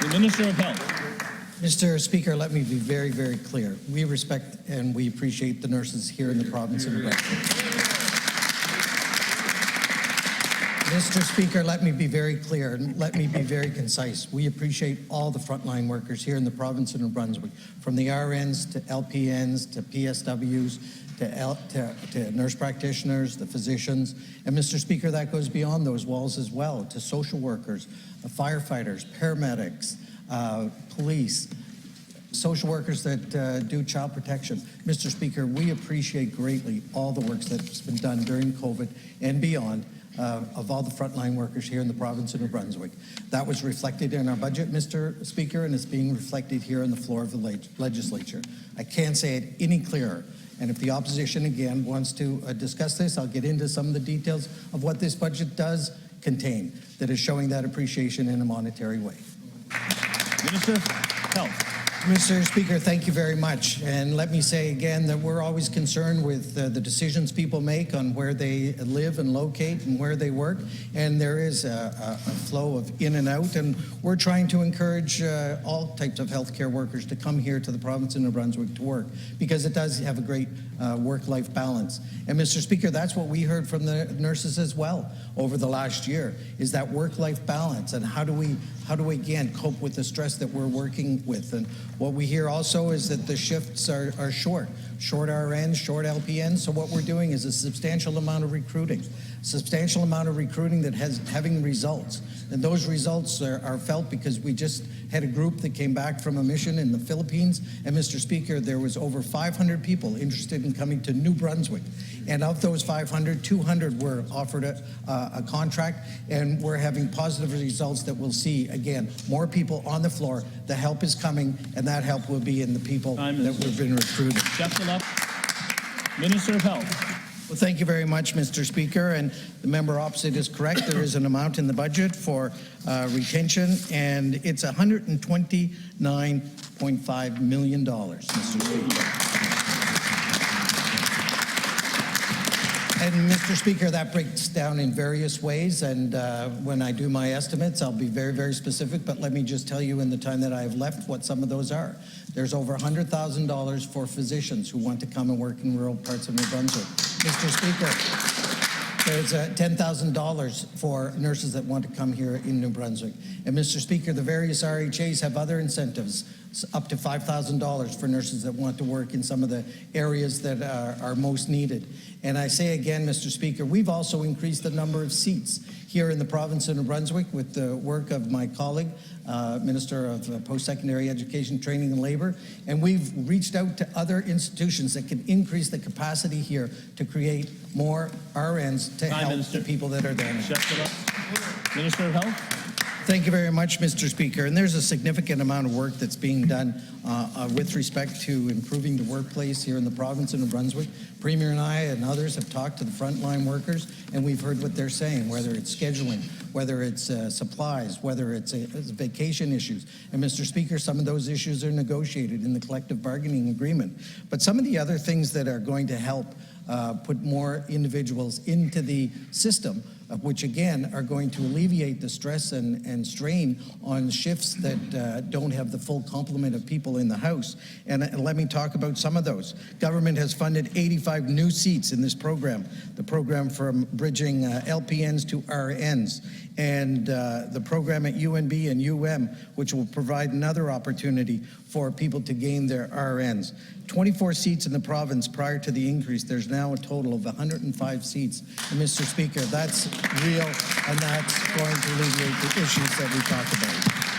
The Minister of Health. Mr. Speaker, let me be very, very clear. We respect and we appreciate the nurses here in the province of New Brunswick. Mr. Speaker, let me be very clear and let me be very concise. We appreciate all the frontline workers here in the province of New Brunswick, from the RNs to LPNs to PSWs to nurse practitioners, the physicians. And Mr. Speaker, that goes beyond those walls as well, to social workers, firefighters, paramedics, police, social workers that do child protection. Mr. Speaker, we appreciate greatly all the work that's been done during COVID and beyond of all the frontline workers here in the province of New Brunswick. That was reflected in our budget, Mr. Speaker, and it's being reflected here on the floor of the legislature. I can't say it any clearer. And if the opposition again wants to discuss this, I'll get into some of the details of what this budget does contain that is showing that appreciation in a monetary way. Minister of Health. Mr. Speaker, thank you very much. And let me say again that we're always concerned with the decisions people make on where they live and locate and where they work. And there is a flow of in and out. And we're trying to encourage all types of healthcare workers to come here to the province of New Brunswick to work, because it does have a great work-life balance. And Mr. Speaker, that's what we heard from the nurses as well over the last year, is that work-life balance and how do we again cope with the stress that we're working with. And what we hear also is that the shifts are short RNs, short LPNs. So what we're doing is a substantial amount of recruiting that has having results. And those results are felt because we just had a group that came back from a mission in the Philippines. And Mr. Speaker, there was over 500 people interested in coming to New Brunswick. And of those 500, 200 were offered a contract, and we're having positive results that we'll see, again, more people on the floor. The help is coming, and that help will be in the people that we've been recruiting. Minister of Health. Well, thank you very much, Mr. Speaker. And the member opposite is correct. There is an amount in the budget for retention, and it's $129.5 million, Mr. Speaker. And Mr. Speaker, that breaks down in various ways, and when I do my estimates, I'll be very, very specific, but let me just tell you in the time that I have left what some of those are. There's over $100,000 for physicians who want to come and work in rural parts of New Brunswick. Mr. Speaker, there's $10,000 for nurses that want to come here in New Brunswick. And Mr. Speaker, the various RHAs have other incentives, up to $5,000 for nurses that want to work in some of the areas that are most needed. And I say again, Mr. Speaker, we've also increased the number of seats here in the province of New Brunswick with the work of my colleague, Minister of Post-Secondary Education, Training and Labour, and we've reached out to other institutions that can increase the capacity here to create more RNs to help the people that are there now. Minister of Health. Thank you very much, Mr. Speaker. And there's a significant amount of work that's being done with respect to improving the workplace here in the province of New Brunswick. Premier and I and others have talked to the frontline workers, and we've heard what they're saying, whether it's scheduling, whether it's supplies, whether it's vacation issues. And Mr. Speaker, some of those issues are negotiated in the collective bargaining agreement. But some of the other things that are going to help put more individuals into the system, which again are going to alleviate the stress and strain on shifts that don't have the full complement of people in the house. And let me talk about some of those. Government has funded 85 new seats in this program, the program from bridging LPNs to RNs, and the program at UNB and UM, which will provide another opportunity for people to gain their RNs. 24 seats in the province prior to the increase. There's now a total of 105 seats. And Mr. Speaker, that's real, and that's going to alleviate the issues that we talked about.